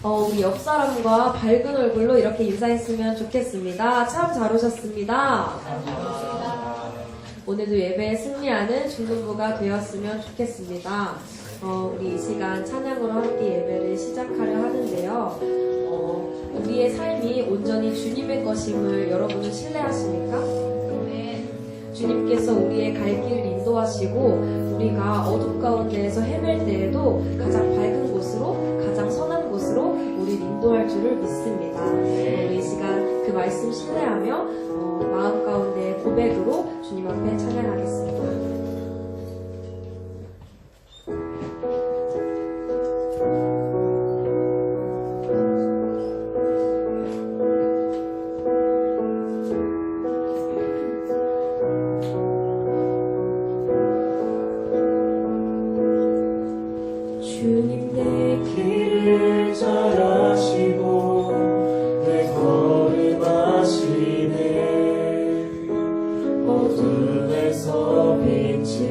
우리 옆 사람과 밝은 얼굴로 이렇게 인사했으면 좋겠습니다. 참 잘 오셨습니다. 오늘도 예배에 승리하는 중등부가 되었으면 좋겠습니다. 우리 이 시간 찬양으로 함께 예배를 시작하려 하는데요. 우리의 삶이 온전히 주님의 것임을 여러분은 신뢰하십니까? 주님께서 우리의 갈 길을 인도하시고 우리가 어둠 가운데에서 헤맬 때에도 가장 밝은 곳으로, 가장 선한 곳으로 우리를 인도할 줄을 믿습니다. 우리 이 시간 그 말씀 신뢰하며 마음 가운데 고백으로 주님 앞에 찬양하겠습니다. 주님 내 길을 잘 아시고 내 걸음 아시네. 어둠에서 빛을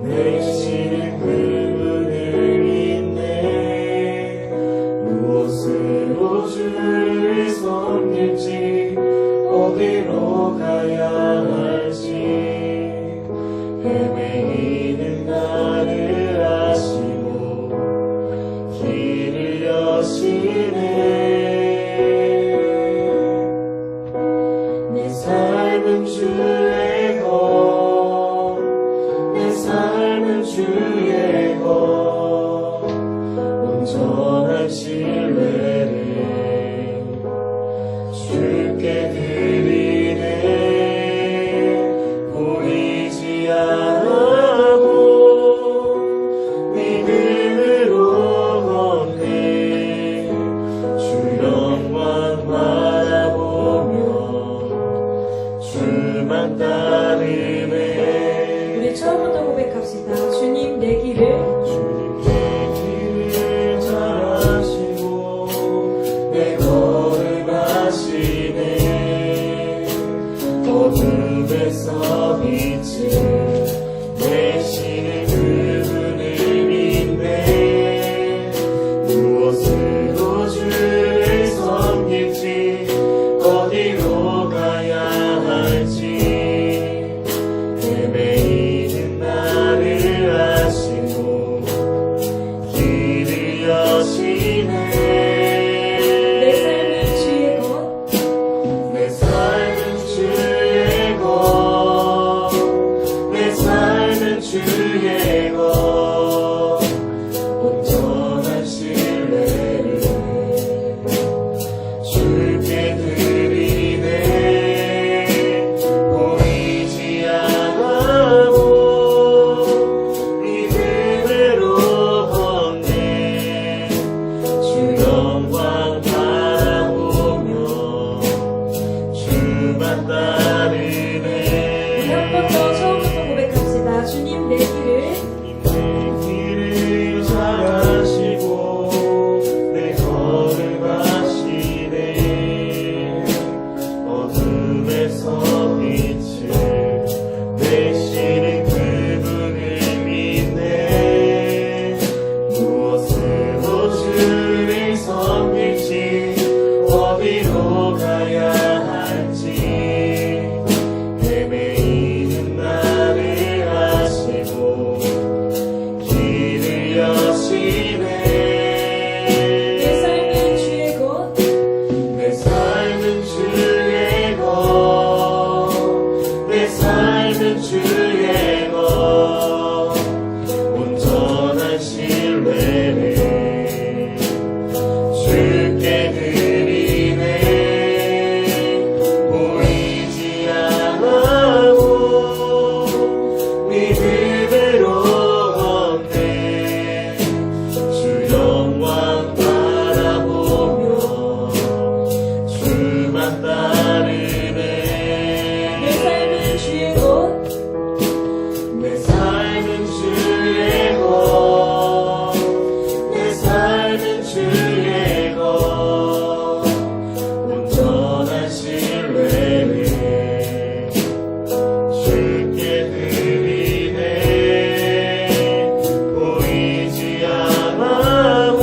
내시는 그분을 믿네. 무엇으로 주를 섬길지 어디로 가야 할지 헤매이는 나를 아시고 길을 여시네. 내 삶은 주의 것, 내 삶은 주의 것, 온전한 신뢰를 주께 드리네. 보이지 않아도 믿음으로 걷네. 주 영광 바라보며 주만 따르네. 우리 처음부터 고백합시다. 주님 내 길을 주님 내 길을 잘 아시고 내 걸음 아시네. 어둠에서 빛을 내시는 그분을 믿네. 무엇으로 주를 섬길지 어디로 가야 할지 헤매이는 나를 아시고 길을 여시네. 내 삶은 주의 것, 내 삶은 주의 것, 내 삶은 주의 것, 온전한 신뢰를 주께 드리네. 보이지 않아도 믿음으로 걷네. 주 영광 바라보며 주만 따르네. 우리 한 번 더 처음부터 고백합시다. 주님 내 길을 내 길을 잘 아시고 내 걸음 아시네. 어둠에서 빛을 내시는 그분을 믿네. 무엇으로 주를 섬길지 어디로 가야 할지 헤매이는 나를 아시고 길을 여시네. 내 삶은 주의 것, 내 삶은 주의 것, 내 삶은 주의 것, 온전한 신뢰를 주께 드리네. 보이지 않아도 믿음으로 걷네. 주 영광 바라보며 주만 따르네. 내 삶은 주의 것, 내 삶은 주의 것, 내 삶은 주의 것, 온전한 신뢰를 주께 드리네. 보이지 않아도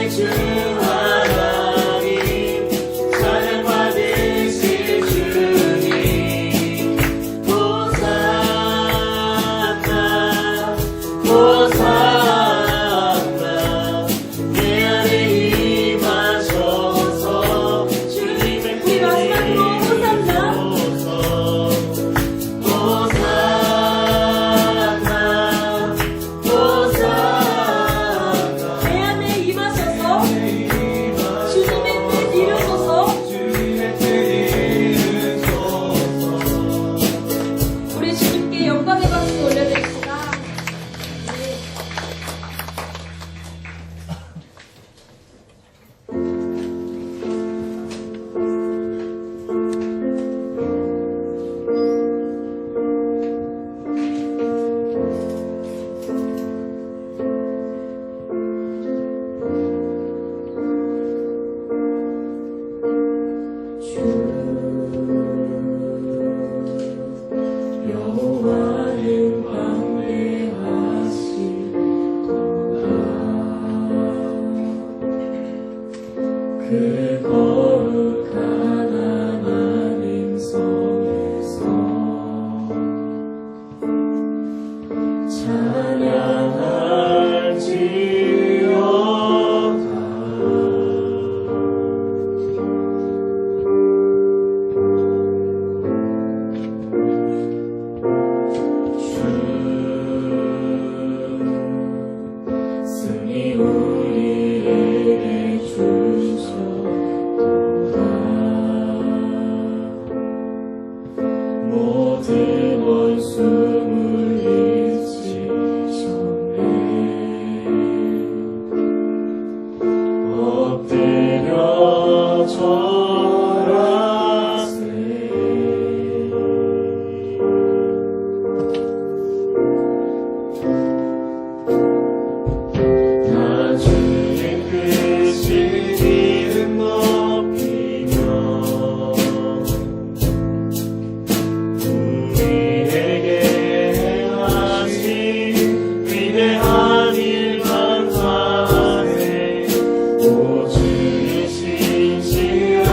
주 하나님 찬양 받으실 주님 호산나 호산나 내 안에 임하셔서 주님의 우리 마지막으로 호산나. 호산나 호산나 내 안에 임하셔서 주님의 뜻 이루소서. 우리 주님께 영광의 박수 올려드립시다. 네. 여호와는 광대하시도다 그 거룩한 하나님 성에서 찬양할지어다 승리 우리에게 주셨도다 모든 원수 물리치셨네 엎드려 절하세 나중에 크신 이름 높이며 우리에게 행하신 위대한 일 감사하네 오 주의 신실한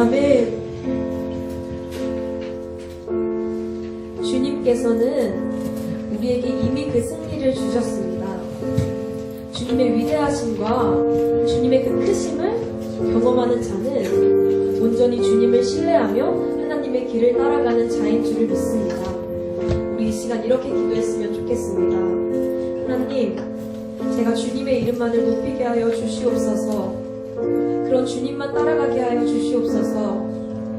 아멘. 주님께서는 우리에게 이미 그 승리를 주셨습니다. 주님의 위대하심과 주님의 그 크심을 경험하는 자는 온전히 주님을 신뢰하며 하나님의 길을 따라가는 자인 줄을 믿습니다. 우리 이 시간 이렇게 기도했으면 좋겠습니다. 하나님, 제가 주님의 이름만을 높이게 하여 주시옵소서. 그런 주님만 따라가게 하여 주시옵소서.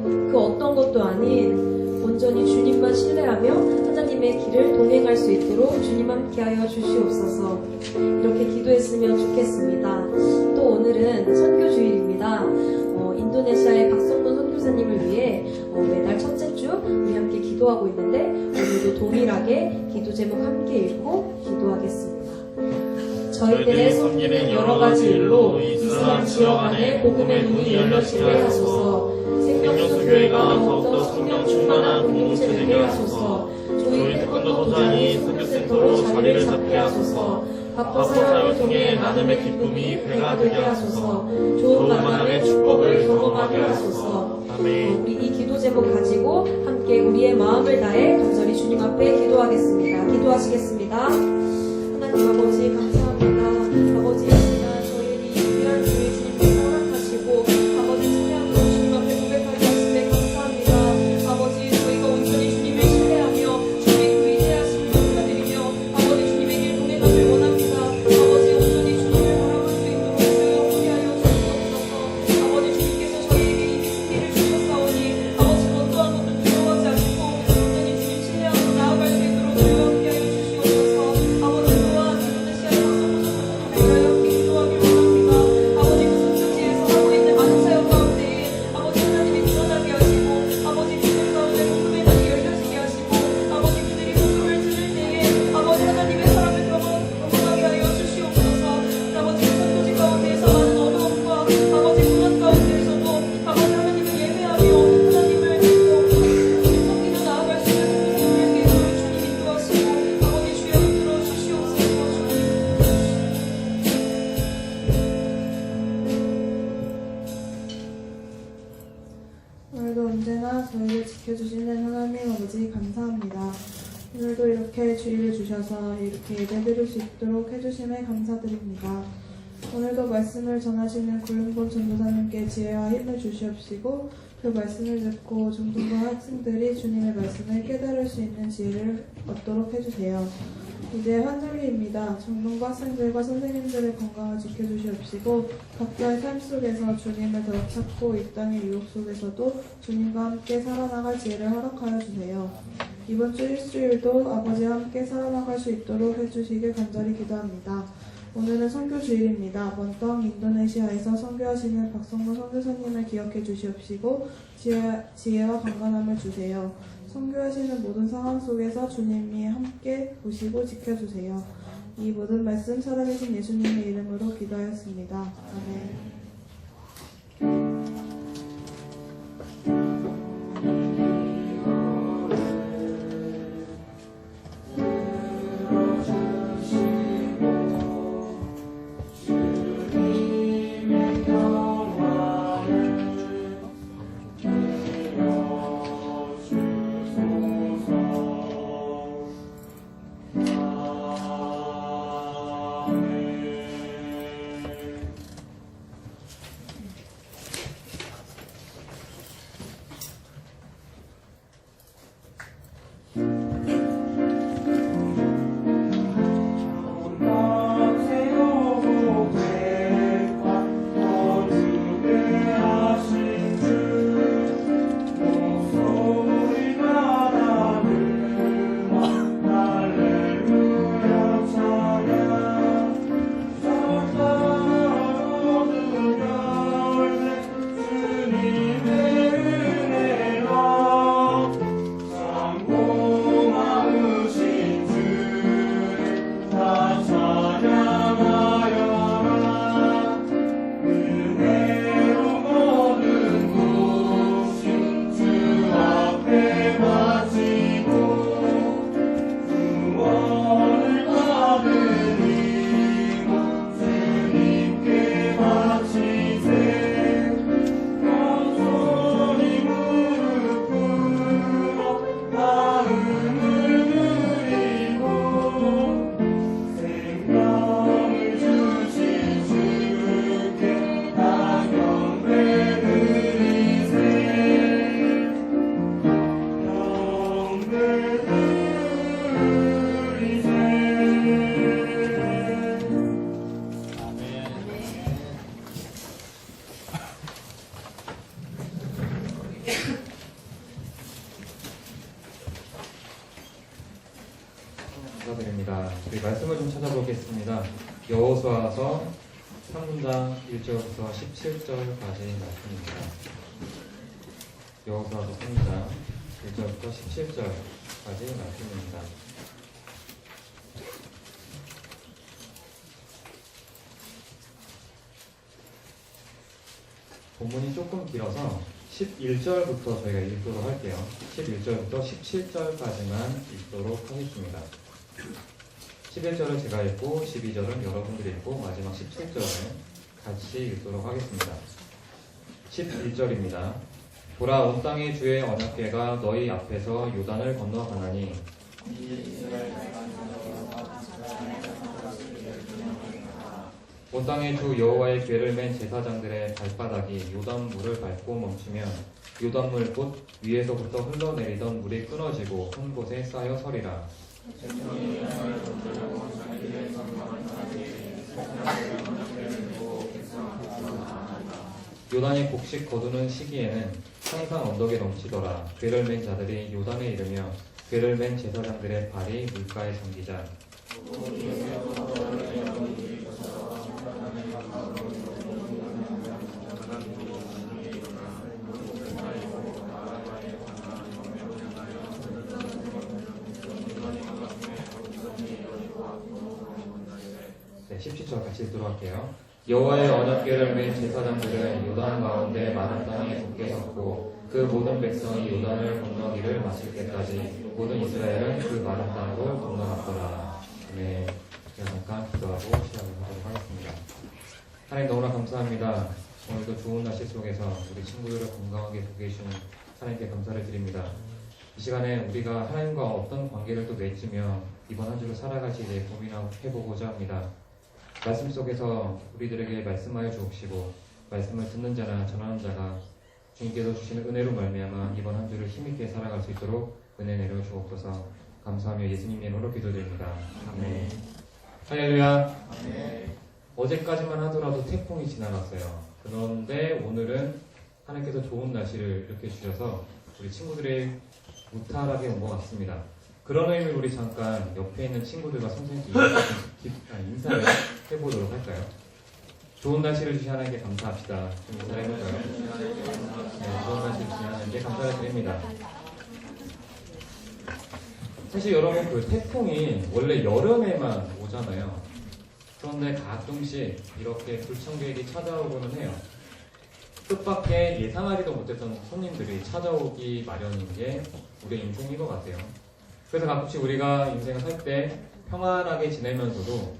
그 어떤 것도 아닌 온전히 주님만 신뢰하며 하나님의 길을 동행할 수 있도록 주님 함께 하여 주시옵소서. 이렇게 기도했으면 좋겠습니다. 또 오늘은 선교주일입니다. 인도네시아의 박성문 선교사님을 위해 매달 첫째 주 우리 함께 기도하고 있는데 오늘도 동일하게 기도 제목 함께 읽고 기도하겠습니다. 저희들의 섬기는 여러 가지 일로 이슬람 지역 안에 복음의 문이 열려지게 하소서. 생명수 교회가 더욱더 성령 충만한 공동체 되게 하소서. 조이 태권도 도장이 선교센터로 자리를 잡게 하소서. 바쁜 사역을 통해 나눔의 기쁨이 배가 되게 하소서. 좋은 만남의 축복을 경험하게 하소서. 우리 이 기도 제목 가지고 함께 우리의 마음을 다해 간절히 주님 앞에 기도하겠습니다. 기도하시겠습니다. 하나님 아버지 감사합니다. 아버지 이 시간 저희에게 이 귀한 기회 주님께서 허락하시고 아버지 찬양으로 주님 앞에 고백하게 하심에 감사합니다. 아버지 저희가 온전히 주님을 신뢰하며 주님의 그 위대하심을 축하드리며 아버지 주님의 길 동행하길 원합니다. 아버지 온전히 주님을 바라볼 수 있도록 저희와 함께하여 주시옵소서. 아버지 주님께서 저희에게 이미 승리를 주셨사오니 아버지 어떠한 것도 두려워하지 않고 온전히 주님 신뢰하고 나아갈 수 있도록 저희와 함께하여 주시옵소서. 아버지 또한 인도네시아의 박성모 선교사님을 함께 기도하길 원합니다. 아버지 그 선교지에서 하고 있는 많은 사역 가운데에 아버지 하나님이 드러나게 하시고 아버지 그들 가운데 복음의 문이 열려지게 하시고 아버지 그들이 복음을 들을 때에 아버지 하나님의 사랑을 경험하게 하여 주시옵소서. 아버지 그 선교지 가운데에서 많은 어려움과 아버지 고난 가운데에서도 아버지 하나님을 예배하며 하나님을 섬기며 나아갈 수 있는 복음을 위해 주님 인도하시고 아버지 주여 이끌어 주시옵소서. 오늘도 언제나 저희를 지켜주시는 하나님 아버지 감사합니다. 오늘도 이렇게 주일을 주셔서 이렇게 예배드릴 수 있도록 해주심에 감사드립니다. 오늘도 말씀을 전하시는 구윤본 전도사님께 지혜와 힘을 주시옵시고 그 말씀을 듣고 중등부 학생들이 주님의 말씀을 깨달을 수 있는 지혜를 얻도록 해주세요. 이제 환절기입니다. 중등부 학생들과 선생님들의 건강을 지켜주시옵시고 각자의 삶 속에서 주님을 더 찾고 이 땅의 유혹 속에서도 주님과 함께 살아나갈 지혜를 허락하여 주세요. 이번 주 일주일도 아버지와 함께 살아나갈 수 있도록 해주시길 간절히 기도합니다. 오늘은 선교주일입니다. 먼땅 인도네시아에서 선교하시는 박성모 선교사님을 기억해 주시옵시고 지혜와 강건함을 주세요. 선교하시는 모든 상황 속에서 주님이 함께 보시고 지켜주세요. 이 모든 말씀 살아계신 예수님의 이름으로 기도하였습니다. 아멘. 반갑습니다. 우리 말씀을 좀 찾아보겠습니다. 여호수아서 3장 1절부터 17절까지 말씀입니다. 여호수아서 3장 1절부터 17절까지 말씀입니다. 본문이 조금 길어서 11절부터 저희가 읽도록 할게요. 11절부터 17절까지만 읽도록 하겠습니다. 11절은 제가 읽고 12절은 여러분들이 읽고 마지막 17절은 같이 읽도록 하겠습니다. 11절입니다. 보라, 온 땅의 주의 언약궤가 너희 앞에서 요단을 건너가나니 온 땅의 주 여호와의 궤를 맨 제사장들의 발바닥이 요단물을 밟고 멈추면 요단물 곧 위에서부터 흘러내리던 물이 끊어지고 한 곳에 쌓여 서리라. 요단이 곡식 거두는 시기에는 항상 언덕에 넘치더라. 궤를 맨 자들이 요단에 이르며 궤를 맨 제사장들의 발이 물가에 잠기자. 네, 17절 같이 읽도록 할게요. 여호와의 언약궤를 맨 제사장들은 요단 가운데 마른 땅에 굳게 섰고 그 모든 백성이 요단을 건너기를 마칠 때까지 모든 이스라엘은 그 마른 땅으로 건너갔더라. 네, 제가 잠깐 기도하고 시작을 하도록 하겠습니다. 하나님 너무나 감사합니다. 오늘도 좋은 날씨 속에서 우리 친구들을 건강하게 보게 해주신 하나님께 감사를 드립니다. 이 시간에 우리가 하나님과 어떤 관계를 또 맺으며 이번 한 주를 살아가시기에 대해 고민하고 해보고자 합니다. 말씀 속에서 우리들에게 말씀하여 주옵시고 말씀을 듣는 자나 전하는 자가 주님께서 주시는 은혜로 말미암아 이번 한 주를 힘있게 살아갈 수 있도록 은혜 내려 주옵소서. 감사하며 예수님 이름으로 기도드립니다. 아멘. 할렐루야. 아멘. 어제까지만 하더라도 태풍이 지나갔어요. 그런데 오늘은 하나님께서 좋은 날씨를 이렇게 주셔서 우리 친구들이 무탈하게 온 것 같습니다. 그런 의미로 우리 잠깐 옆에 있는 친구들과 선생님께 인사를 해보도록 할까요? 좋은 날씨를 주신 하나님께 감사합시다. 좀 인사를 해볼까요? 네, 좋은 날씨를 주신 하나님께 감사를 드립니다. 사실 여러분 그 태풍이 원래 여름에만 오잖아요. 그런데 가끔씩 이렇게 불청객이 찾아오고는 해요. 뜻밖의 예상하지도 못했던 손님들이 찾아오기 마련인 게 우리의 인생인 것 같아요. 그래서 가끔씩 우리가 인생을 살 때 평안하게 지내면서도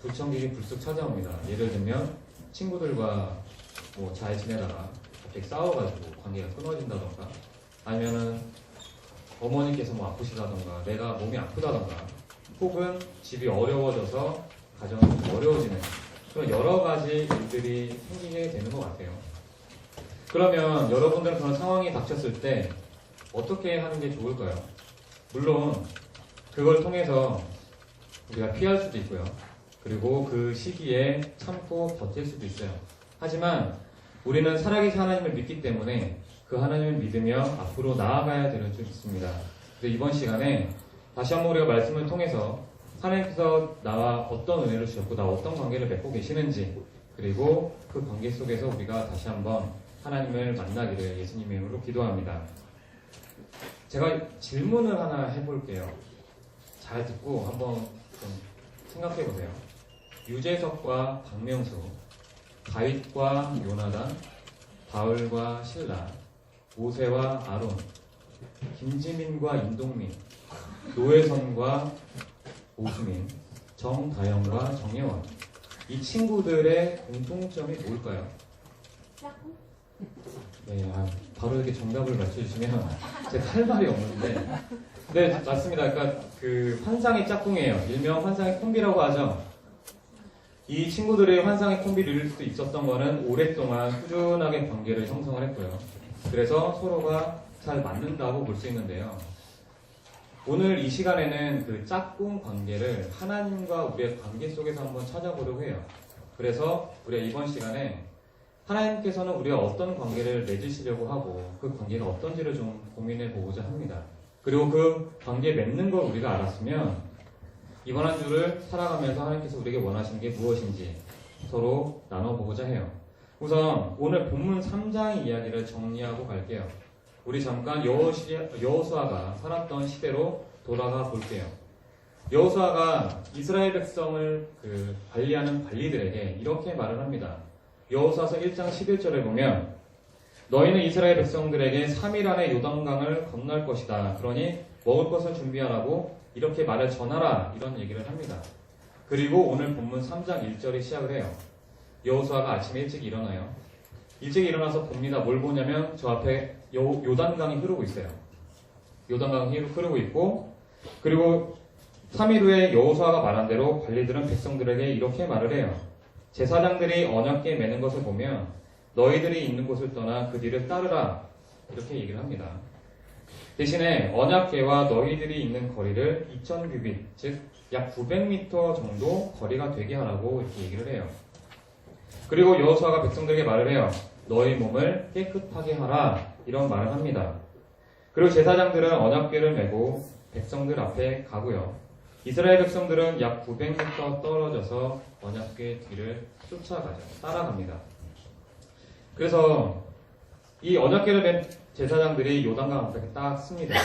불청객이 불쑥 찾아옵니다. 예를 들면 친구들과 뭐 잘 지내다가 갑자기 싸워가지고 관계가 끊어진다던가 아니면은 어머니께서 뭐 아프시다던가 내가 몸이 아프다던가 혹은 집이 어려워져서 가정이 어려워지는 그런 여러 가지 일들이 생기게 되는 것 같아요. 그러면 여러분들은 그런 상황이 닥쳤을 때 어떻게 하는 게 좋을까요? 물론 그걸 통해서 우리가 피할 수도 있고요. 그리고 그 시기에 참고 버틸 수도 있어요. 하지만 우리는 살아계신 하나님을 믿기 때문에 그 하나님을 믿으며 앞으로 나아가야 되는 줄 믿습니다. 그래서 이번 시간에 다시 한번 우리가 말씀을 통해서 하나님께서 나와 어떤 은혜를 주셨고 나와 어떤 관계를 맺고 계시는지 그리고 그 관계 속에서 우리가 다시 한번 하나님을 만나기를 예수님의 이름으로 기도합니다. 제가 질문을 하나 해볼게요. 잘 듣고 한번 좀 생각해 보세요. 유재석과 박명수, 다윗과 요나단, 바울과 신라, 모세와 아론, 김지민과 인동민, 노혜선과 오수민, 정다영과 정예원. 이 친구들의 공통점이 뭘까요? 네, 바로 이렇게 정답을 맞춰주시면 제가 할 말이 없는데. 네, 맞습니다. 그러니까 그 환상의 짝꿍이에요. 일명 환상의 콤비라고 하죠. 이 친구들의 환상의 콤비를 이룰 수 있었던 거는 오랫동안 꾸준하게 관계를 형성을 했고요. 그래서 서로가 잘 맞는다고 볼 수 있는데요. 오늘 이 시간에는 그 짝꿍 관계를 하나님과 우리의 관계 속에서 한번 찾아보려고 해요. 그래서 우리가 이번 시간에 하나님께서는 우리가 어떤 관계를 맺으시려고 하고 그 관계가 어떤지를 좀 고민해 보고자 합니다. 그리고 그 관계 맺는 걸 우리가 알았으면 이번 한 주를 살아가면서 하나님께서 우리에게 원하시는 게 무엇인지 서로 나눠보고자 해요. 우선 오늘 본문 3장 이야기를 정리하고 갈게요. 우리 잠깐 여호수아가 살았던 시대로 돌아가 볼게요. 여호수아가 이스라엘 백성을 관리하는 관리들에게 이렇게 말을 합니다. 여호수아서 1장 11절에 보면 너희는 이스라엘 백성들에게 3일 안에 요단강을 건널 것이다. 그러니 먹을 것을 준비하라고 이렇게 말을 전하라. 이런 얘기를 합니다. 그리고 오늘 본문 3장 1절이 시작을 해요. 여호수아가 아침에 일찍 일어나요. 일찍 일어나서 봅니다. 뭘 보냐면 저 앞에 요단강이 흐르고 있어요. 요단강이 흐르고 있고 그리고 3일 후에 여호수아가 말한 대로 관리들은 백성들에게 이렇게 말을 해요. 제사장들이 언약궤 매는 것을 보면 너희들이 있는 곳을 떠나 그 뒤를 따르라. 이렇게 얘기를 합니다. 대신에 언약궤와 너희들이 있는 거리를 2000규빗, 즉 약 900m 정도 거리가 되게 하라고 이렇게 얘기를 해요. 그리고 여호수아가 백성들에게 말을 해요. 너희 몸을 깨끗하게 하라. 이런 말을 합니다. 그리고 제사장들은 언약궤를 메고 백성들 앞에 가고요. 이스라엘 백성들은 약 900m 떨어져서 언약궤 뒤를 쫓아가죠. 따라갑니다. 그래서 이 언약궤를 맨 제사장들이 요단강 앞에 딱 씁니다.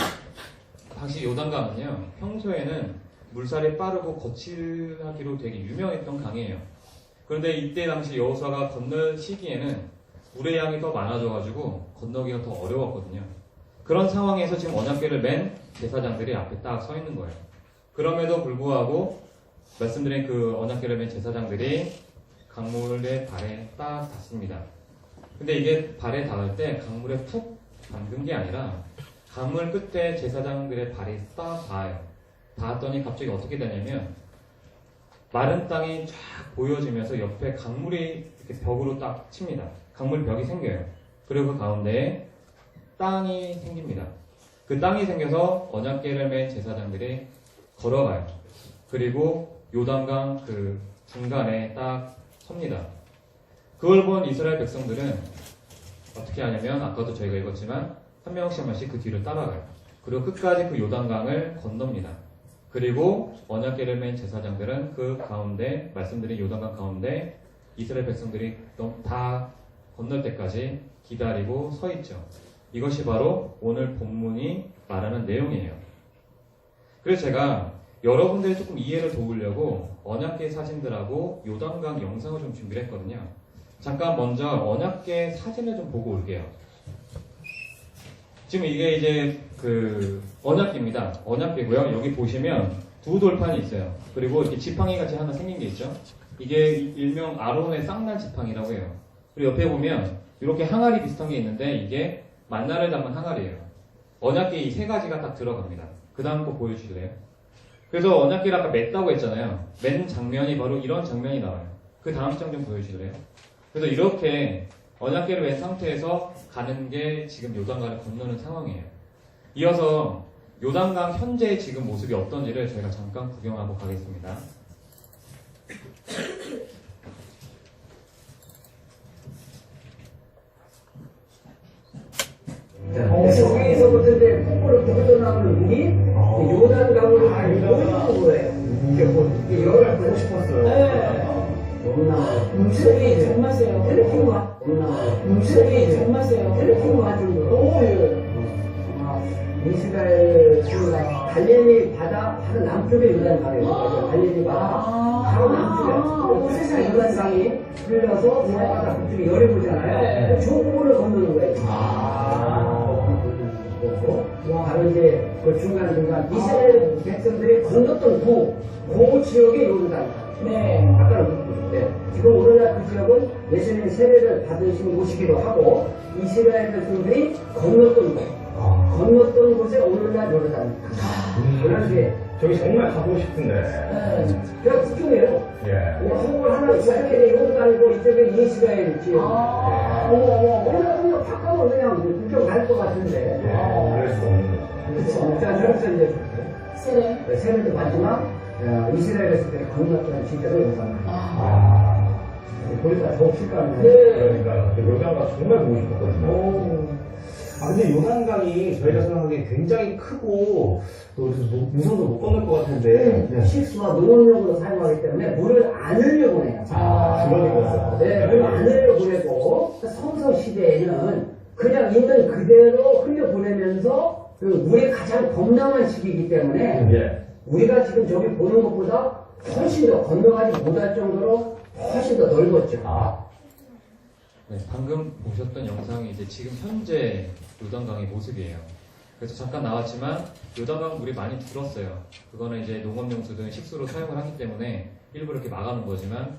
당시 요단강은요, 평소에는 물살이 빠르고 거칠하기로 되게 유명했던 강이에요. 그런데 이때 당시 여호수아가 건널 시기에는 물의 양이 더 많아져가지고 건너기가 더 어려웠거든요. 그런 상황에서 지금 언약궤를 맨 제사장들이 앞에 딱 서 있는 거예요. 그럼에도 불구하고 말씀드린 그 언약궤를 맨 제사장들이 강물의 발에 딱 닿습니다. 근데 이게 발에 닿을 때 강물에 푹 담근 게 아니라 강물 끝에 제사장들의 발이 딱 닿아요. 닿았더니 갑자기 어떻게 되냐면 마른 땅이 쫙 보여지면서 옆에 강물이 이렇게 벽으로 딱 칩니다. 강물 벽이 생겨요. 그리고 그 가운데에 땅이 생깁니다. 그 땅이 생겨서 언약궤를 맨 제사장들이 걸어가요. 그리고 요단강 그 중간에 딱 섭니다. 그걸 본 이스라엘 백성들은 어떻게 하냐면 아까도 저희가 읽었지만 한 명씩 그 뒤를 따라가요. 그리고 끝까지 그 요단강을 건넙니다. 그리고 언약궤를 맨 제사장들은 그 가운데 말씀드린 요단강 가운데 이스라엘 백성들이 다 건널 때까지 기다리고 서 있죠. 이것이 바로 오늘 본문이 말하는 내용이에요. 그래서 제가 여러분들이 조금 이해를 도우려고 언약궤 사진들하고 요단강 영상을 좀 준비를 했거든요. 잠깐 먼저 언약궤 사진을 좀 보고 올게요. 지금 이게 이제 그 언약궤입니다. 언약궤고요. 여기 보시면 두 돌판이 있어요. 그리고 이렇게 지팡이 같이 하나 생긴 게 있죠. 이게 일명 아론의 쌍난 지팡이라고 해요. 그리고 옆에 보면 이렇게 항아리 비슷한 게 있는데 이게 만나를 담은 항아리예요. 언약궤 이 세 가지가 딱 들어갑니다. 그 다음 거 보여주실래요? 그래서 언약궤를 아까 맸다고 했잖아요. 맨 장면이 바로 이런 장면이 나와요. 그 다음 장 좀 보여주실래요? 그래서 이렇게 언약궤를 맨 상태에서 가는 게 지금 요단강을 건너는 상황이에요. 이어서 요단강 현재의 지금 모습이 어떤지를 저희가 잠깐 구경하고 가겠습니다. 저기서부터 이제 폭포를 터져나오는 물이 요단강으로 다 모이는 거예요. 이게 열을 보고 싶었어요. 물색이 정말 세요. 텔레핀과 물색이 정말 세요. 텔레핀과 이스라엘 그 갈릴리 바다 바로 남쪽에 요단강이에요. 갈릴리 바다 바로 남쪽에 세상 요단강이 흘러서 바다 그쪽에 열이 보잖아요. 저거를 건너는 거예요. 바로 이제 그 중간 이스라엘 백성들이 건넜던 그 지역의 요단강. 네. 아까는 네. 지금 오늘날 그 지역은 예수님 세례를 받으신 곳이기도 하고 이스라엘 백성들이 건넜던 곳. 건넜던 곳에 오늘날 요르단. 그런데 저기 정말 가보고 싶은데. 그냥 국경이에요. 예. 한국 하나 저렇게 요르단이고 이쪽에 이스라엘 지역. 오늘 바꿔도 그냥 국경 갈 것 같은데. 그럴 수 없는 거죠. 그렇죠. 자, 저기서 이제 세례도 마지막 이스라엘에서 건넜던 지역을 요르단. 보니까 더 실감이 나요. 그러니까 요단강 정말 보고 싶었거든요. 아, 근데 요단강이 저희가 생각하기에 굉장히 크고, 또 무서워서 못 건널 것 같은데. 네. 식수와 농업용으로 사용하기 때문에 물을 안 흘려보내요. 그런 얘기였어요. 네, 물을 안 흘려보내고 성서 시대에는 그냥 있는 그대로 흘려보내면서 그 물이 가장 건강한 시기이기 때문에 예. 우리가 지금 저기 보는 것보다 훨씬 더 건강하지 못할 정도로 훨씬 더 넓었죠. 네, 방금 보셨던 영상이 이제 지금 현재 요단강의 모습이에요. 그래서 잠깐 나왔지만 요단강 물이 많이 줄었어요. 그거는 이제 농업용수 등 식수로 사용을 하기 때문에 일부러 이렇게 막아놓은 거지만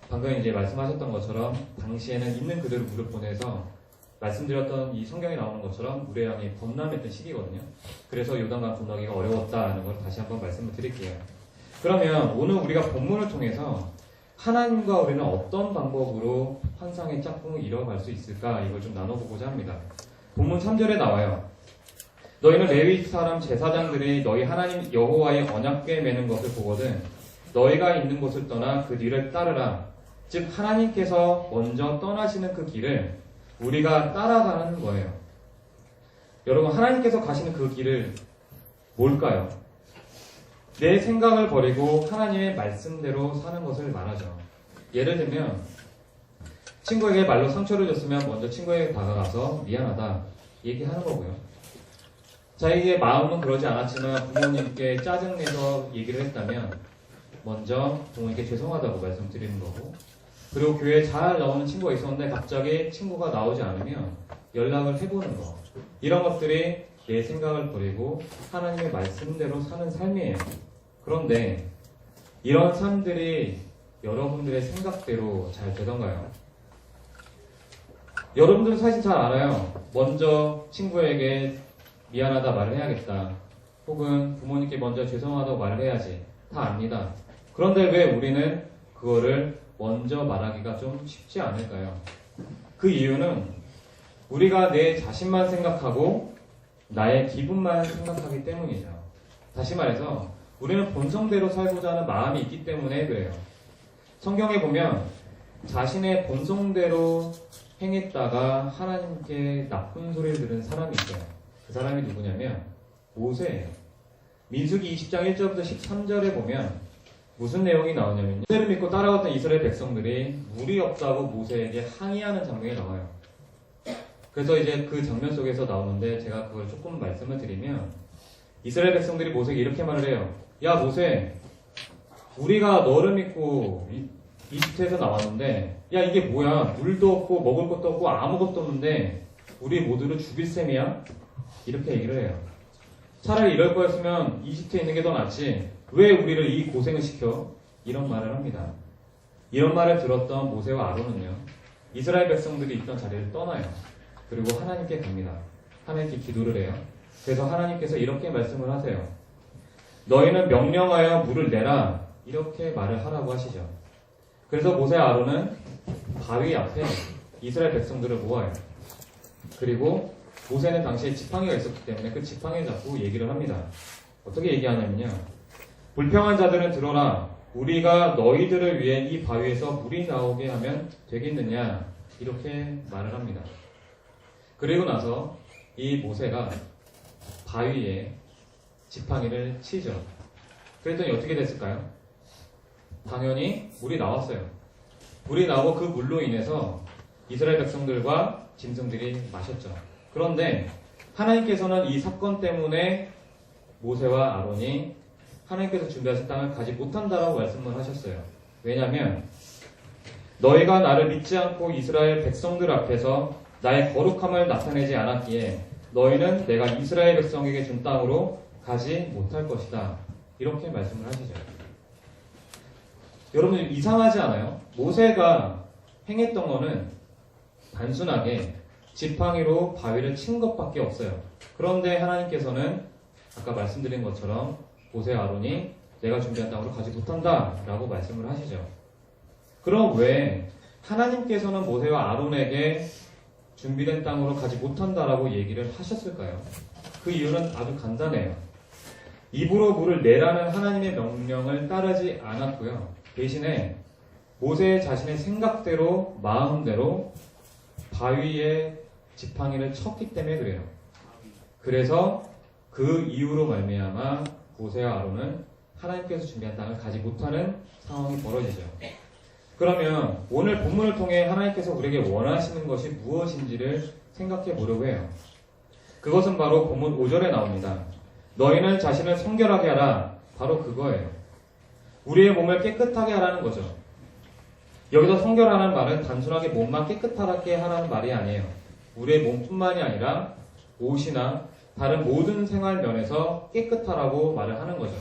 방금 이제 말씀하셨던 것처럼 당시에는 있는 그대로 물을 보내서 말씀드렸던 이 성경에 나오는 것처럼 물의 양이 범람했던 시기거든요. 그래서 요단강 건너기가 어려웠다는 걸 다시 한번 말씀을 드릴게요. 그러면 오늘 우리가 본문을 통해서 하나님과 우리는 어떤 방법으로 환상의 짝꿍을 이뤄갈 수 있을까 이걸 좀 나눠보고자 합니다. 본문 3절에 나와요. 너희는 레위 사람 제사장들이 너희 하나님 여호와의 언약궤 매는 것을 보거든 너희가 있는 곳을 떠나 그 뒤를 따르라. 즉 하나님께서 먼저 떠나시는 그 길을 우리가 따라가는 거예요. 여러분 하나님께서 가시는 그 길을 뭘까요? 내 생각을 버리고 하나님의 말씀대로 사는 것을 말하죠. 예를 들면 친구에게 말로 상처를 줬으면 먼저 친구에게 다가가서 미안하다 얘기하는 거고요. 자기의 마음은 그러지 않았지만 부모님께 짜증내서 얘기를 했다면 먼저 부모님께 죄송하다고 말씀드리는 거고, 그리고 교회에 잘 나오는 친구가 있었는데 갑자기 친구가 나오지 않으면 연락을 해보는 거, 이런 것들이 내 생각을 버리고 하나님의 말씀대로 사는 삶이에요. 그런데 이런 삶들이 여러분들의 생각대로 잘 되던가요? 여러분들은 사실 잘 알아요. 먼저 친구에게 미안하다 말을 해야겠다. 혹은 부모님께 먼저 죄송하다고 말을 해야지. 다 압니다. 그런데 왜 우리는 그거를 먼저 말하기가 좀 쉽지 않을까요? 그 이유는 우리가 내 자신만 생각하고 나의 기분만 생각하기 때문이죠. 다시 말해서 우리는 본성대로 살고자 하는 마음이 있기 때문에 그래요. 성경에 보면 자신의 본성대로 행했다가 하나님께 나쁜 소리를 들은 사람이 있어요. 그 사람이 누구냐면 모세예요. 민수기 20장 1절부터 13절에 보면 무슨 내용이 나오냐면요. 모세를 믿고 따라왔던 이스라엘 백성들이 물이 없다고 모세에게 항의하는 장면이 나와요. 그래서 이제 그 장면 속에서 나오는데 제가 그걸 조금 말씀을 드리면 이스라엘 백성들이 모세에게 이렇게 말을 해요. 야 모세, 우리가 너를 믿고 이집트에서 나왔는데 야 이게 뭐야, 물도 없고 먹을 것도 없고 아무것도 없는데 우리 모두를 죽일 셈이야? 이렇게 얘기를 해요. 차라리 이럴 거였으면 이집트에 있는 게 더 낫지 왜 우리를 이 고생을 시켜? 이런 말을 합니다. 이런 말을 들었던 모세와 아론은요, 이스라엘 백성들이 있던 자리를 떠나요. 그리고 하나님께 갑니다. 하나님께 기도를 해요. 그래서 하나님께서 이렇게 말씀을 하세요. 너희는 명령하여 물을 내라, 이렇게 말을 하라고 하시죠. 그래서 모세와 아론은 바위 앞에 이스라엘 백성들을 모아요. 그리고 모세는 당시에 지팡이가 있었기 때문에 그 지팡이를 잡고 얘기를 합니다. 어떻게 얘기하냐면요, 불평한 자들은 들어라. 우리가 너희들을 위해 이 바위에서 물이 나오게 하면 되겠느냐, 이렇게 말을 합니다. 그리고 나서 이 모세가 바위에 지팡이를 치죠. 그랬더니 어떻게 됐을까요? 당연히 물이 나왔어요. 물이 나오고 그 물로 인해서 이스라엘 백성들과 짐승들이 마셨죠. 그런데 하나님께서는 이 사건 때문에 모세와 아론이 하나님께서 준비하신 땅을 가지 못한다라고 말씀을 하셨어요. 왜냐하면 너희가 나를 믿지 않고 이스라엘 백성들 앞에서 나의 거룩함을 나타내지 않았기에 너희는 내가 이스라엘 백성에게 준 땅으로 가지 못할 것이다. 이렇게 말씀을 하시죠. 여러분 이상하지 않아요? 모세가 행했던 거는 단순하게 지팡이로 바위를 친 것밖에 없어요. 그런데 하나님께서는 아까 말씀드린 것처럼 모세와 아론이 내가 준비한 땅으로 가지 못한다 라고 말씀을 하시죠. 그럼 왜 하나님께서는 모세와 아론에게 준비된 땅으로 가지 못한다라고 얘기를 하셨을까요? 그 이유는 아주 간단해요. 입으로 물을 내라는 하나님의 명령을 따르지 않았고요. 대신에 모세 자신의 생각대로 마음대로 바위에 지팡이를 쳤기 때문에 그래요. 그래서 그 이유로 말미암아 모세와 아론은 하나님께서 준비한 땅을 가지 못하는 상황이 벌어지죠. 그러면 오늘 본문을 통해 하나님께서 우리에게 원하시는 것이 무엇인지를 생각해 보려고 해요. 그것은 바로 본문 5절에 나옵니다. 너희는 자신을 성결하게 하라. 바로 그거예요. 우리의 몸을 깨끗하게 하라는 거죠. 여기서 성결하라는 말은 단순하게 몸만 깨끗하게 하라는 말이 아니에요. 우리의 몸뿐만이 아니라 옷이나 다른 모든 생활 면에서 깨끗하라고 말을 하는 거죠.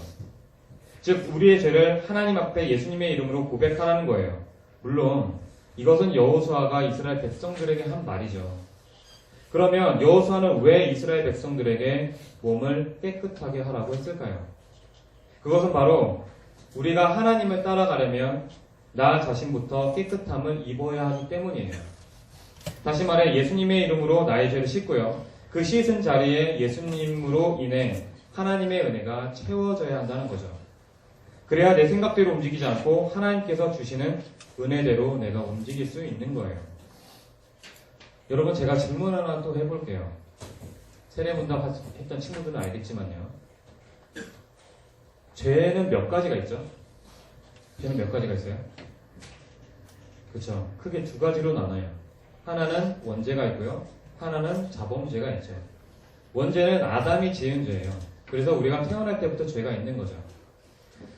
즉 우리의 죄를 하나님 앞에 예수님의 이름으로 고백하라는 거예요. 물론 이것은 여호수아가 이스라엘 백성들에게 한 말이죠. 그러면 여호수아는 왜 이스라엘 백성들에게 몸을 깨끗하게 하라고 했을까요? 그것은 바로 우리가 하나님을 따라가려면 나 자신부터 깨끗함을 입어야 하기 때문이에요. 다시 말해 예수님의 이름으로 나의 죄를 씻고요. 그 씻은 자리에 예수님으로 인해 하나님의 은혜가 채워져야 한다는 거죠. 그래야 내 생각대로 움직이지 않고 하나님께서 주시는 은혜대로 내가 움직일 수 있는 거예요. 여러분 제가 질문 하나 또 해볼게요. 세례문답 했던 친구들은 알겠지만요. 죄는 몇 가지가 있죠? 죄는 몇 가지가 있어요? 그렇죠. 크게 두 가지로 나눠요. 하나는 원죄가 있고요. 하나는 자범죄가 있죠. 원죄는 아담이 지은 죄예요. 그래서 우리가 태어날 때부터 죄가 있는 거죠.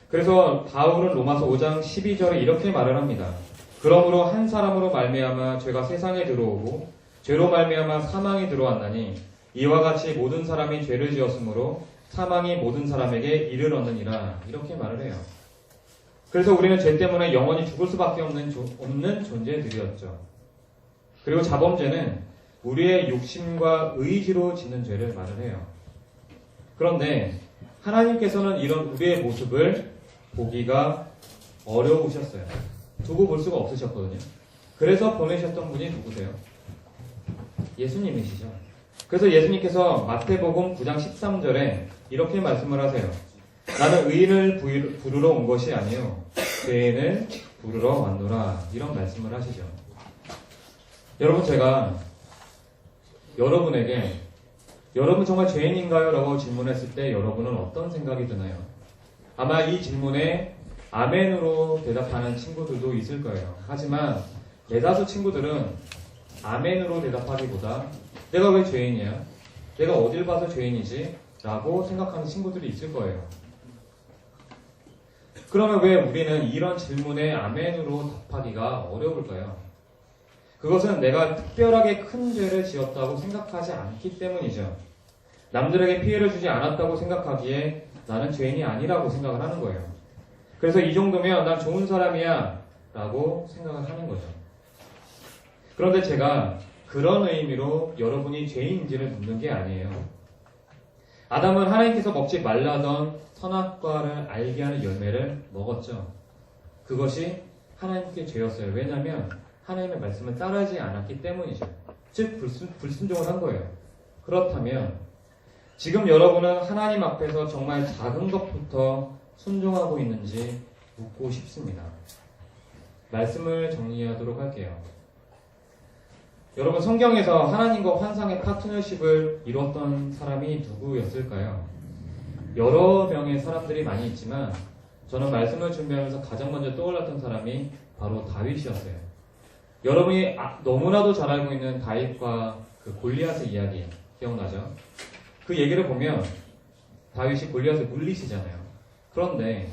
그래서 바울은 로마서 5장 12절에 이렇게 말을 합니다. 그러므로 한 사람으로 말미암아 죄가 세상에 들어오고 죄로 말미암아 사망이 들어왔나니 이와 같이 모든 사람이 죄를 지었으므로 사망이 모든 사람에게 이르렀느니라. 이렇게 말을 해요. 그래서 우리는 죄 때문에 영원히 죽을 수밖에 없는 존재들이었죠. 그리고 자범죄는 우리의 욕심과 의지로 짓는 죄를 말을 해요. 그런데 하나님께서는 이런 우리의 모습을 보기가 어려우셨어요. 두고 볼 수가 없으셨거든요. 그래서 보내셨던 분이 누구세요? 예수님이시죠. 그래서 예수님께서 마태복음 9장 13절에 이렇게 말씀을 하세요. 나는 의인을 부르러 온 것이 아니요 죄인을 부르러 왔노라. 이런 말씀을 하시죠. 여러분 제가 여러분에게 여러분 정말 죄인인가요? 라고 질문했을 때 여러분은 어떤 생각이 드나요? 아마 이 질문에 아멘으로 대답하는 친구들도 있을 거예요. 하지만 대다수 친구들은 아멘으로 대답하기보다 내가 왜 죄인이야? 내가 어딜 봐서 죄인이지? 라고 생각하는 친구들이 있을 거예요. 그러면 왜 우리는 이런 질문에 아멘으로 답하기가 어려울까요? 그것은 내가 특별하게 큰 죄를 지었다고 생각하지 않기 때문이죠. 남들에게 피해를 주지 않았다고 생각하기에 나는 죄인이 아니라고 생각을 하는 거예요. 그래서 이 정도면 난 좋은 사람이야 라고 생각을 하는 거죠. 그런데 제가 그런 의미로 여러분이 죄인인지를 묻는 게 아니에요. 아담은 하나님께서 먹지 말라던 선악과를 알게 하는 열매를 먹었죠. 그것이 하나님께 죄였어요. 왜냐하면 하나님의 말씀을 따르지 않았기 때문이죠. 즉 불순종을 한 거예요. 그렇다면 지금 여러분은 하나님 앞에서 정말 작은 것부터 순종하고 있는지 묻고 싶습니다. 말씀을 정리하도록 할게요. 여러분 성경에서 하나님과 환상의 파트너십을 이뤘던 사람이 누구였을까요? 여러 명의 사람들이 많이 있지만 저는 말씀을 준비하면서 가장 먼저 떠올랐던 사람이 바로 다윗이었어요. 여러분이 너무나도 잘 알고 있는 다윗과 그 골리앗의 이야기 기억나죠? 그 얘기를 보면 다윗이 골리앗을 물리시잖아요. 그런데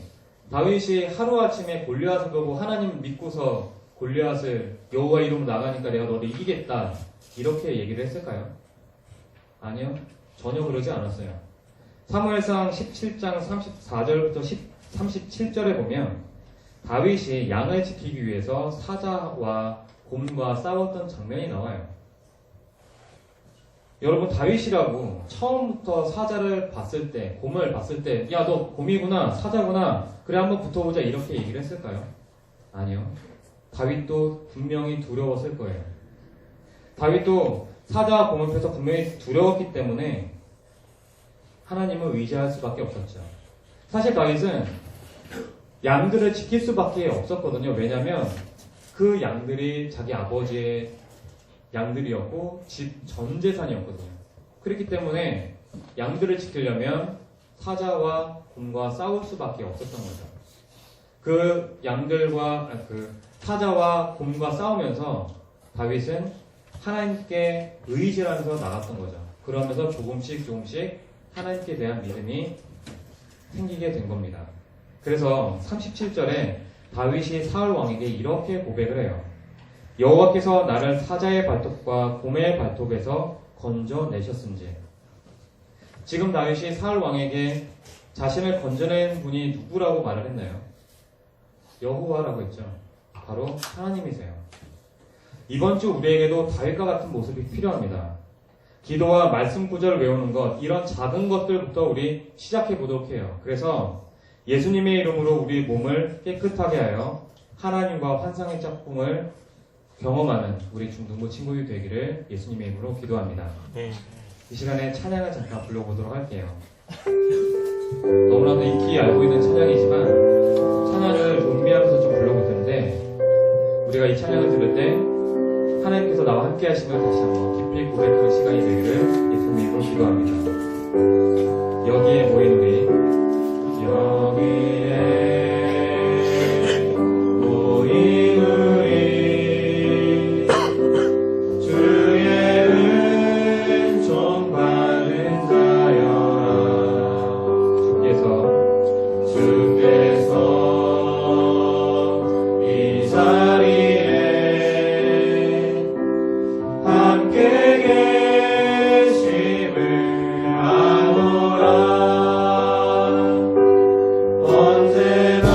다윗이 하루아침에 골리앗을 보고 하나님 믿고서 골리앗을 여호와 이름으로 나가니까 내가 너를 이기겠다 이렇게 얘기를 했을까요? 아니요. 전혀 그러지 않았어요. 사무엘상 17장 34절부터 37절에 보면 다윗이 양을 지키기 위해서 사자와 곰과 싸웠던 장면이 나와요. 여러분 다윗이라고 처음부터 사자를 봤을 때 곰을 봤을 때 야 너 곰이구나 사자구나 그래 한번 붙어보자 이렇게 얘기를 했을까요? 아니요. 다윗도 분명히 두려웠을 거예요. 다윗도 사자와 곰 앞에서 분명히 두려웠기 때문에 하나님을 의지할 수밖에 없었죠. 사실 다윗은 양들을 지킬 수밖에 없었거든요. 왜냐하면 그 양들이 자기 아버지의 양들이었고 집 전 재산이었거든요. 그렇기 때문에 양들을 지키려면 사자와 곰과 싸울 수밖에 없었던 거죠. 그 양들과 그 사자와 곰과 싸우면서 다윗은 하나님께 의지하면서 나갔던 거죠. 그러면서 조금씩 하나님께 대한 믿음이 생기게 된 겁니다. 그래서 37절에 다윗이 사울 왕에게 이렇게 고백을 해요. 여호와께서 나를 사자의 발톱과 곰의 발톱에서 건져내셨은지. 지금 다윗이 사울 왕에게 자신을 건져낸 분이 누구라고 말을 했나요? 여호와라고 했죠. 바로 하나님이세요. 이번 주 우리에게도 다윗과 같은 모습이 필요합니다. 기도와 말씀 구절을 외우는 것, 이런 작은 것들부터 우리 시작해 보도록 해요. 그래서 예수님의 이름으로 우리 몸을 깨끗하게 하여 하나님과 환상의 짝꿍을 경험하는 우리 중등부 친구들이 되기를 예수님의 이름으로 기도합니다. 이 시간에 찬양을 잠깐 불러보도록 할게요. 너무나도 익히 알고 있는 찬양이지만 찬양을 음미하면서 좀 불러볼 텐데, 우리가 이 찬양을 들을 때 하나님께서 나와 함께 하심을 다시 한번 깊이 고백하는 시간이 되기를 예수님의 이름으로 기도합니다. 여기에 모인 우리, 여기에 모인 우리, 주의 은총 받은 자여라. 주께서 이 자리에 함께 계심을 아노라. 언제나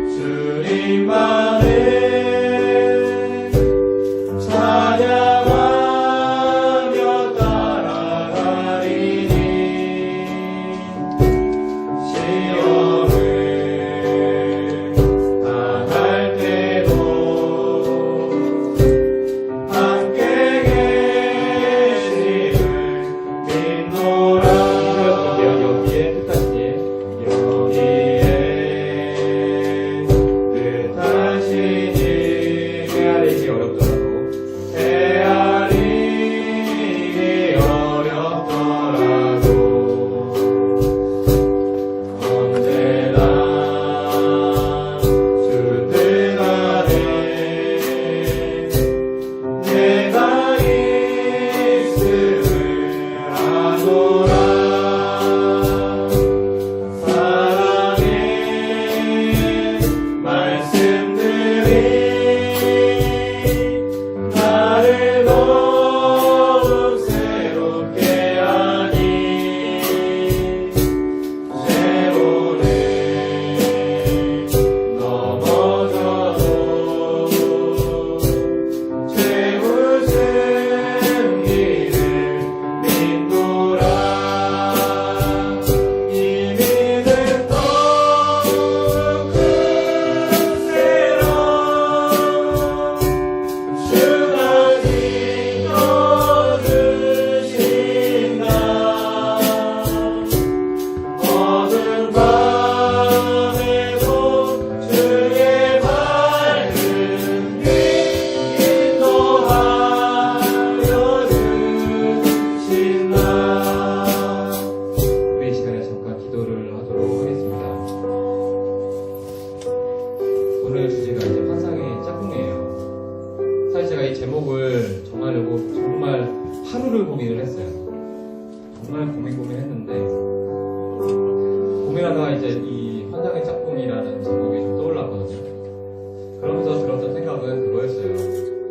주님만을 찬양하며 따라가리니 시험을 당할 때도 함께 계심을 믿노라. 여기에 뜻하시니, 여기에 뜻하시니, 헤아리기 어렵더라도, 헤아리기 어렵더라도 언제나 주 뜻 안에 내가 있음을 아노라. 사랑의 말씀들이 나를 더욱 새롭게 하니 세로를 넘어져도 최우승 길을 믿노라. 이 믿음 더욱 굳세라. 주가 지켜주신다. 어두운 밤에도 주의 밝은 빛 인도하여 주신다. 우리 이 시간에 잠깐 기도를 하도록 하겠습니다. 오늘 주제가 이제 환상의 짝꿍이에요. 사실 제가 이 제목을 정하려고 정말 하루를 고민을 했어요. 정말 고민했는데, 고민하다가 이제 이 환상의 짝꿍이라는 제목이 좀 떠올랐거든요. 그러면서 들었던 생각은 그거였어요.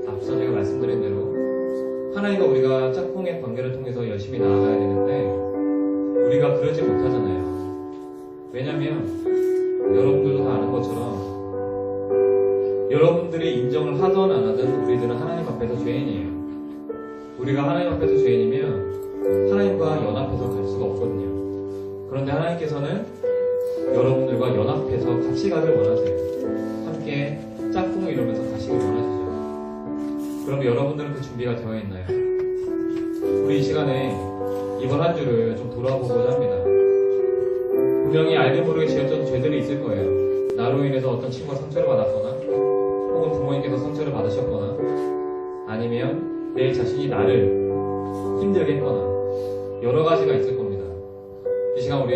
앞서 제가 말씀드린 대로 하나님과 우리가 짝꿍의 관계를 통해서 열심히 나아가야 되는데 우리가 그러지 못하잖아요. 왜냐면 여러분들도 다 아는 것처럼 여러분들이 인정을 하든 안 하든 우리들은 하나님 앞에서 죄인이에요. 우리가 하나님 앞에서 죄인이면 하나님과 연합해서 갈 수가 없거든요. 그런데 하나님께서는 여러분들과 연합해서 같이 가길 원하세요. 함께 짝꿍을 이루면서 가시길 원하시죠. 그럼 여러분들은 그 준비가 되어 있나요? 우리 이 시간에 이번 한 주를 좀 돌아보고자 합니다. 분명히 알게 모르게 지었던 죄들이 있을 거예요. 나로 인해서 어떤 친구가 상처를 받았거나 혹은 부모님께서 상처를 받으셨거나 아니면 내 자신이 나를 힘들게 했거나 여러 가지가 있을 겁니다. 이 시간 우리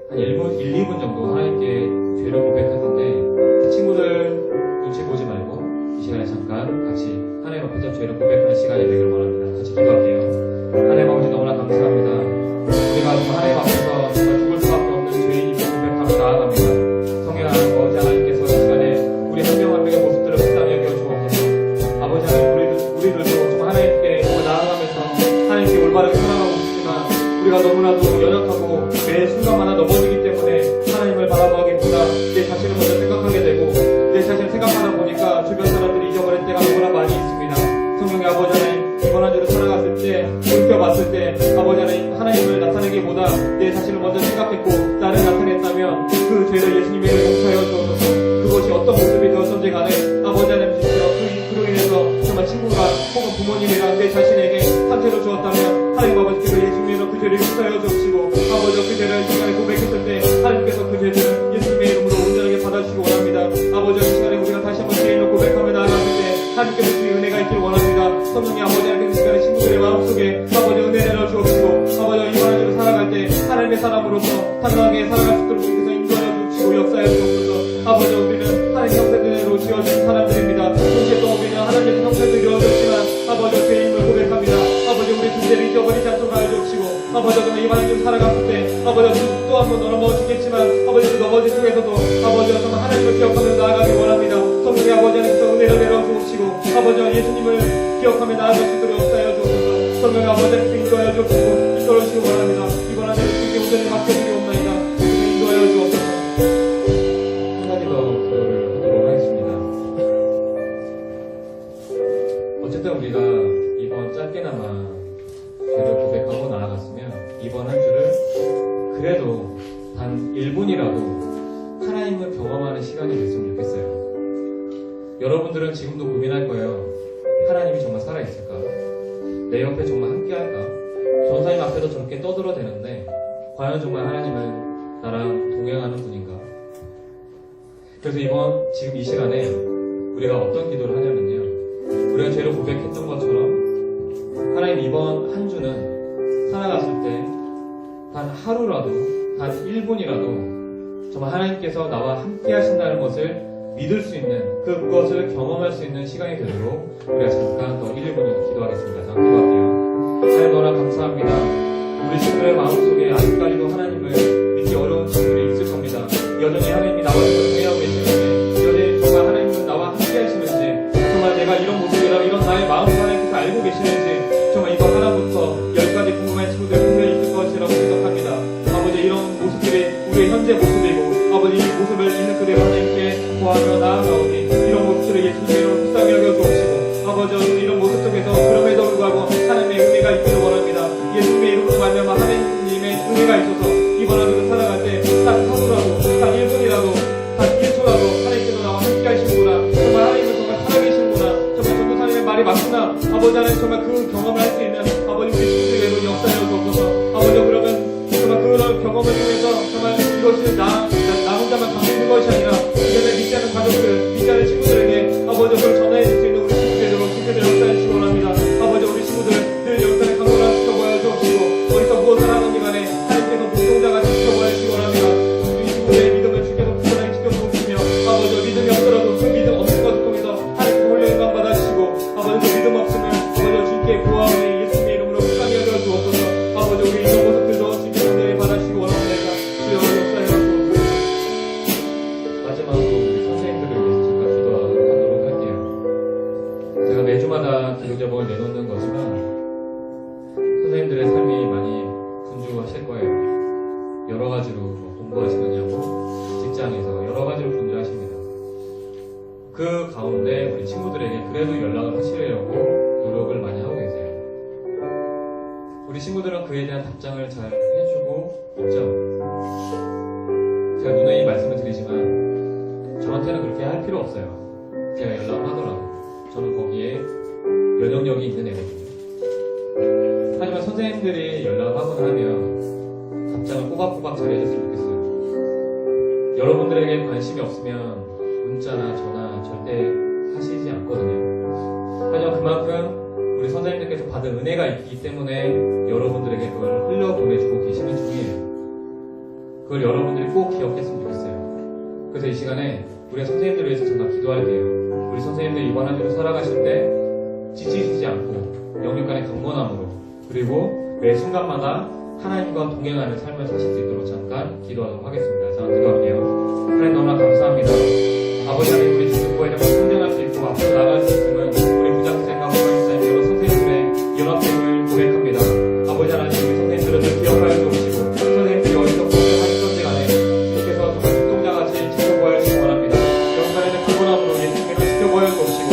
한 1, 2분 정도 하나님께 죄를 고백할 텐데 친구들 눈치 보지 말고 이 시간에 잠깐 같이 하나님 앞에서 죄를 고백하는 시간이 되기를 원합니다. 같이 기도할게요. 하나님 아버지 너무나 감사합니다. 우리가 정말 하나님 앞에서 정말 죽을 수밖에 없는 죄인임을 고백하며 나아갑니다. 성령의 아버지 하나님께서 이 시간에 우리 한 명 한 명의 모습들을 불쌍히 여겨 주옵소서. 아버지 하나님 우리들도 정말 하나님께 정말 나아가면서 하나님께 올바르게 살아가고 싶지만 우리가 너무나도 연약하고 매 순간마다 넘어지기 때문에 하나님을 바라보기보다 내 자신을 먼저 생각하게 되고 내 자신을 생각하다 보니까 주변 사람들이 잊어버릴 때가 너무나 많이 있습니다. 성령의 아버지 하나님 이번 한 주를 살아갔을 때 돌이켜봤을 때 아버지 하나님을 나타내기보다 내 자신을 먼저 생각했고 나를 나타냈다면 그 죄를 예수님의 이름으로 용서하여 주옵소서. 그것이 어떤 모습이 되었던지 간에 아버지 하나님 주시여 그로 인해서 정말 친구가 혹은 부모님이랑 내 자신에게 상처를 주었다면 하나님 아버지께서 예수님의 이름으로 그 죄를 용서하여 주시고 아버지 그 죄를 이 시간에 고백했을 때 하나님께서 그 죄를 예수님의 이름으로 온전하게 받아주시기 원합니다. 아버지 이 시간에 우리가 다시 한번 죄인을 고백하며 나아갔을 때 하나님께서 주의 은혜가 있기를 원합니다. 성령의 아버지 하나님께서 이 시간에 친구들의 마음속에 아버지 은혜 내려주옵시고 아버지 이번 한 주를 살아갈 때 하나님의 사람으로서 당당하게 살아갈 수 있도록 주께서 인도하여 주시고 역사해 주옵소서. 아버지 우리는 하나님 형태대로 지어진 사람들입니다. 동시에 또 우리는 하나님의 형태대로 지어졌지만 아버지 죄인임을 고백합니다. 아버지 우리 주제를 잊어버리지 않도록 알려주시고 아버지 그러면 이번 한 주 살아갔을 때 아버지 또 한 번 넘어지겠지만 아버지 그 넘어진 속에서도 아버지가 정말 하나님을 기억하며 나아가기 원합니다. 성령의 아버지 하나님께서 은혜를 내려주옵시고 아버지와 예수님을 기억하며 나아갈 수 있도록 역사하여 주옵소서. 성령의 아버지 하나님께 인도하여 주옵시고 이끌어 주시기 원합니다. 이번 한 주를 주께 온전히 맡겨드리옵나이다. 인도하여 주옵소서. 한 가지 더 기도를 하도록 하겠습니다. 어쨌든 우리가 이번 짧게나마 죄를 고백하고 나아갔으면 이번 한 주를 그래도 단 1분이라도 하나님을 경험하는 시간이 됐으면 좋겠어요. 여러분들은 지금도 고민할 거예요. 하나님이 정말 살아있을까? 내 옆에 정말 함께할까? 전사님 앞에서 저렇게 떠들어대는데 과연 정말 하나님은 나랑 동행하는 분인가? 그래서 지금 이 시간에 우리가 어떤 기도를 하냐면요. 우리가 죄를 고백했던 것처럼 하나님 이번 한 주는 살아갔을 때 단 하루라도 단 1분이라도 정말 하나님께서 나와 함께 하신다는 것을 믿을 수 있는 그것을 경험할 수 있는 시간이 되도록 우리가 잠깐 더 1, 2분을 기도하겠습니다. 잠깐 기도할게요. 하나님 너무나 감사합니다. 우리 친구들의 마음속에 아직까지도 하나님을 믿기 어려운 친구들이 있을 겁니다. 여전히 하나님이 나와 동행하고 계시는지 여전히 정말 하나님은 나와 함께 하시는지 정말 내가 이런 모습이라 이런 나의 마음을 하나님께서 알고 계시는지 정말 이거 하나부터 10가지 궁금한 친구들 분명히 있을 것이라고 생각합니다. 아버지 이런 모습들이 우리의 현재 모습이고 아버지 이 모습을 있는 그대로 하나님께 구하며 나아가오니 이런 모습들을 예수님으로 불쌍히 여겨 주옵시고 아버지 이런 모습 속에서 그럼에도 불구하고 하나님의 은혜가 있기를 원합니다. 예수님의 이름으로 말미암아 하나님의 은혜가 있어서 이번 하루를 살아갈 때 단 하루라도 단 1분이라도 단 1초라도 하나님께서 나와 함께 하시는구나 정말 하나님은 정말 살아계시는구나 정말 전도사님의 말이 맞구나 아버지 하나님 정말 그 경험을 할 수 있는 아버지 우리 친구들에게 역사하여 주옵소서. 아버지 그러면 정말 그런 경험을 통해서 정말 이것이 나 혼자만 갖고 있는 것이 아니라 주변에 믿지 않는 가족들 믿지 않는 친구들에게 아버지 그걸 전해줄 수 있는 우리 친구들로 주께서 역사해 주시기 원합니다. 아버지 우리 친구들 늘 역사에 강건하시켜 보여주옵시고 어디서 무엇을 하는지 간에 하나님께서 동정자같이 지켜보여 주시기 원합니다. 우리 친구들의 믿음을 주께서 굳건하게 지켜주시며 아버지 믿음이 없더라도 그 믿음 없는 것을 통해서 하나님께 올려 영광 받아주시고 아버지 그 믿음 없음을 아버지 주께 구하오니 예수님의 이름으로 불쌍히 여겨 주옵소서. 아버지 우리 이런 모습들도 주께 온전히 받아주시기 원합니다. 주여 역사해 주옵소서. 마지막으로 우리 선생님들을 위해서 잠깐 기도하도록 할게요. 제가 매주마다 기도 제목을 내놓는 거지만 선생님들의 삶이 많이 분주하실 거예요. 여러 가지로 공부하시느냐고 직장에서 여러 가지로 분주하십니다. 그 가운데 우리 친구들에게 그래도 연락을 하시려고 노력을 많이 하고 계세요. 우리 친구들은 그에 대한 답장을 잘 해주고 있죠. 제가 누누이 말씀을 드리지만 저한테는 그렇게 할 필요 없어요. 제가 연락을 하더라도 저는 거기에 면역력이 있는 애거든요. 하지만 선생님들이 연락을 하거나 하면 답장을 꼬박꼬박 잘해줬으면 좋겠어요. 여러분들에게 관심이 없으면 문자나 전화 절대 하시지 않거든요. 하지만 그만큼 우리 선생님들께서 받은 은혜가 있기 때문에 여러분들에게 그걸 흘려보내주고 계시는 중이에요. 그걸 여러분들이 꼭 기억했으면 좋겠어요. 그래서 이 시간에 우리 선생님들을 위해서 정말 기도할게요. 우리 선생님들 이번 한 주도 살아가실 때 지치지 않고 영육간의 강건함으로 그리고 매 순간마다 하나님과 동행하는 삶을 사실 수 있도록 잠깐 기도하도록 하겠습니다. 자, 기도할게요. 하나님 너무나 감사합니다. 아버지 하나님 우리 주님과 이렇게 성장할 수 있고 앞으로 나갈 수 있음은 우리 부장생과 부장님 여러 선생님들의 연합됨을 고백합니다. 아버지 하나님 우리 선생님들을 늘 기억하여 주옵시고 선생님들이 어디서 공부를 하시던지 간에 주님께서 정말 눈동자같이 지켜보아 주시기 원합니다. 영간에는 강건함으로 예수님을 지켜보아 주옵시고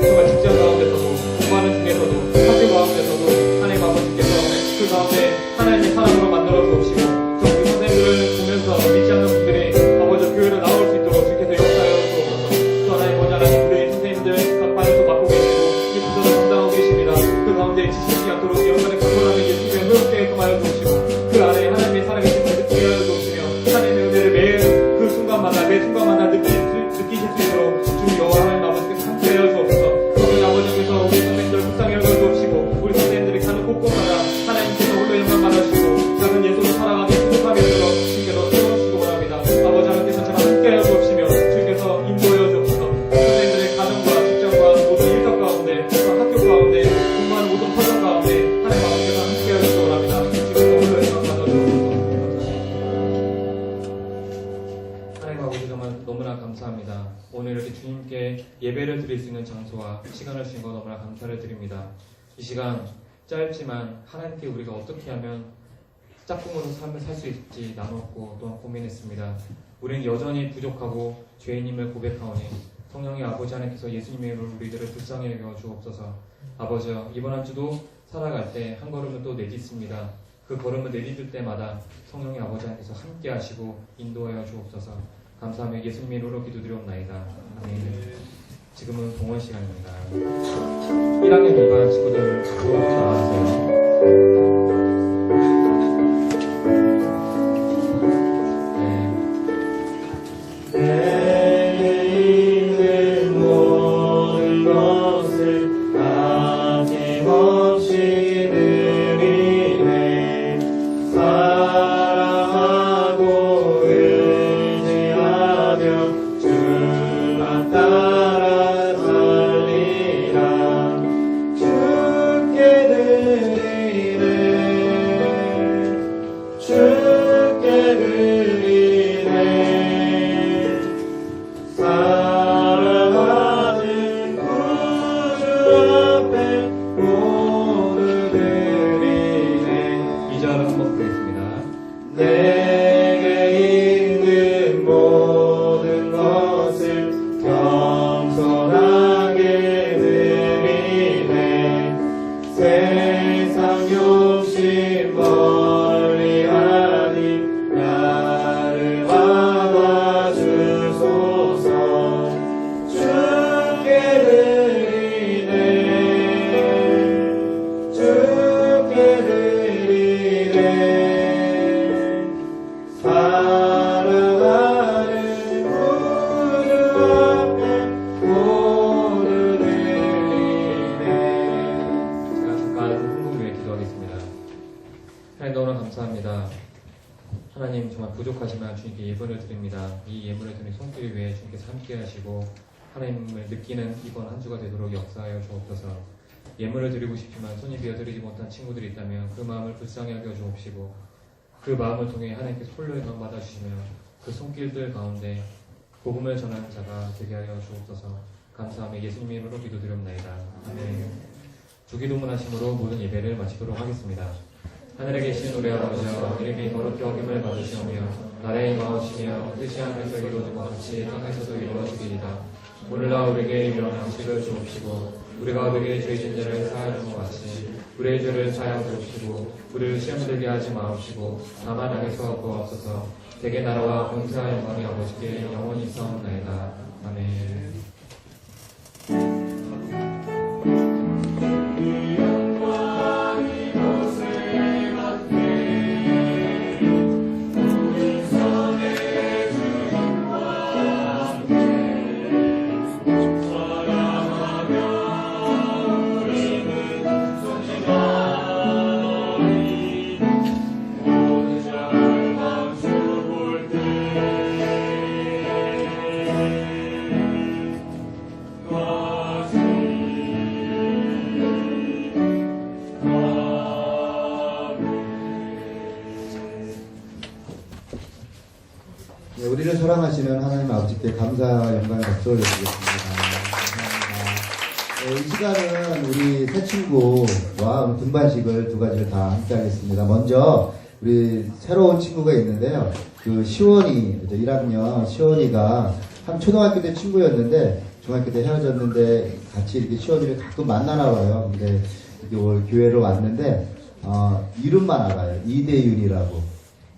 정말 직장 가운데서도 공부하는 중에서도 학교 가운데서도 하나님 아버지께서 그 가운데 하나님의 사랑으로 만들어 주옵시고 저 우리 선생님들을 보면서 믿지 않는 분들이 아버지 교회로 나올 수 있도록 주께서 역사하여 주옵소서. 또 하나님 아버지 하나님 우리 선생님들 반에서 맡고 계시고 이 부서를 담당하고 계십니다. 그 가운데 지치지 않도록 영광의 강건함에 예수님의 회복되게 금하여 주옵시고 그 안에 하나님의 살아계신 을 느끼게 하여 주옵시며 하나님의 은혜를 매일 그 순간마다 매 순간마다 느끼실 수 있도록 주 여호와 하나님 아버지께서 함께하여 주옵소서. 그러면 아버지께서 우리 선생님들을 불쌍히 여겨 주옵시고 우리 선생님들이 가는 곳곳마다 하나님께서 홀로 영광 받으시고 작은 예수로 살아가게 행복하게 되도록 주께서 세워주시기 원합니다. 아버지 하나님께서 제가 함께하여 주옵시며 주께서 인도하여 주옵소서. 선생님들의 가정과 직장과 모든 일터 가운데 학교 가운데 공부하는 모든 터전 가운데 하나님 아버지께서 함께하여 주시기 원합니다. 주께서 홀로 영광 받아주옵소서. 하나님 아버지 정말 너무나 감사합니다. 오늘 이렇게 주님께 예배를 드릴 수 있는 장소와 시간을 주신 것 너무나 감사를 드립니다. 이 시간 짧지만 하나님께 우리가 어떻게 하면 짝꿍으로 삶을 살 수 있을지 나눴고 또한 고민했습니다. 우리는 여전히 부족하고 죄인임을 고백하오니 성령의 아버지 하나님께서 예수님의 이름으로 우리들을 불쌍히 여겨 주옵소서. 아버지여 이번 한 주도 살아갈 때 한 걸음을 또 내딛습니다. 그 걸음을 내딛을 때마다 성령의 아버지 하나님께서 함께 하시고 인도하여 주옵소서. 감사하며 예수님의 이름으로 기도드리옵나이다. 아멘. 지금은 동원 시간입니다. 1학년 2반 친구들 수업 나와주세요. 하나님 정말 부족하지만 주님께 예물을 드립니다. 이 예물을 드린 손길 위에 주님께서 함께 하시고 하나님을 느끼는 이번 한 주가 되도록 역사하여 주옵소서. 예물을 드리고 싶지만 손이 비어 드리지 못한 친구들이 있다면 그 마음을 불쌍히 여겨 주옵시고 그 마음을 통해 하나님께서 홀로 영광 받아주시며 그 손길들 가운데 복음을 전하는 자가 되게 하여 주옵소서. 감사하며 예수님의 이름으로 기도드립나이다. 아멘. 주기도문 하심으로 모든 예배를 마치도록 하겠습니다. 하늘에 계신 우리 아버지여, 이름이 거룩히 여김을 받으시오며 나라의 임하오시며 뜻이 하늘에서 이루어진 것 같이 땅에서도 이루어지리이다. 오늘날 우리에게 일용할 양식을 주옵시고 우리가 우리에게 죄 진 자를 사하여 준 것 같이 우리의 죄를 사하여 주옵시고 우리를 시험 들게 하지 마옵시고 다만 악에서 구하옵소서. 대개 나라와 권세와 영광이 아버지께 영원히 있사옵나이다. 아멘. 사랑하며 우리를 사랑하시는 하나님 아버지께 감사, 영광, 박수 올려드리겠습니다. 감사합니다. 이 시간은 우리 새 친구와 등반식을 두 가지를 다 함께 하겠습니다. 먼저 우리 새로운 친구가 있는데요. 그 시원이, 1학년 시원이가 한 초등학교 때 친구였는데 중학교 때 헤어졌는데 같이 이렇게 시원이를 가끔 만나나 봐요. 근데 이렇게 올 교회로 왔는데 이름만 알아요. 이대윤이라고.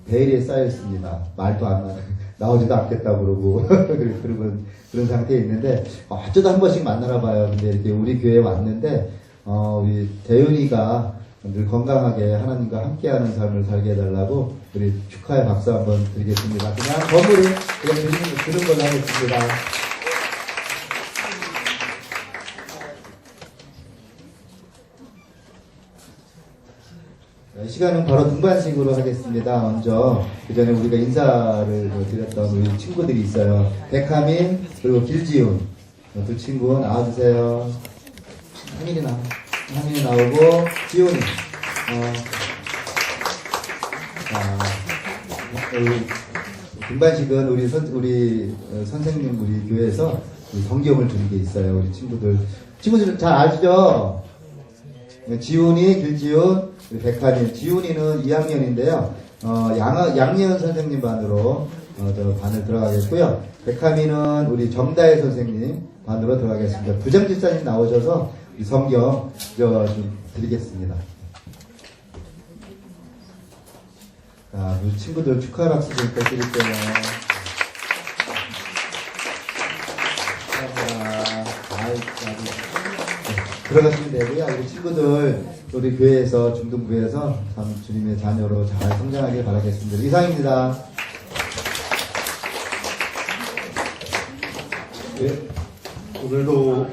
베일에 쌓여있습니다. 말도 안 나오지도 않겠다고 그러고 그런 상태에 있는데 어쩌다 한 번씩 만나나 봐요. 근데 이렇게 우리 교회에 왔는데 우리 대윤이가 늘 건강하게 하나님과 함께하는 삶을 살게 해달라고 우리 축하의 박수 한번 드리겠습니다. 그냥 건물이 그냥 들은 걸로 하겠습니다. 이 시간은 바로 등반식으로 하겠습니다. 먼저 그 전에 우리가 인사를 드렸던 우리 친구들이 있어요. 백하민 그리고 길지훈 두 친구 나와주세요. 하민이 나오고 지훈이 등반식은 우리 선생님 우리 교회에서 성경을 주는 게 있어요. 우리 친구들 잘 아시죠? 지훈이, 길지훈, 우리 백하민. 지훈이는 2학년인데요. 양예은 선생님 반으로 저 반을 들어가겠고요. 백하민은 우리 정다혜 선생님 반으로 들어가겠습니다. 부장집사님 나오셔서 이 성경 좀 드리겠습니다. 자, 우리 친구들 축하 박수 좀 부탁드릴게요. 들어가시면 되고요. 우리 친구들 우리 교회에서 중등부에서 참 주님의 자녀로 잘 성장하길 바라겠습니다. 이상입니다. 네, 오늘도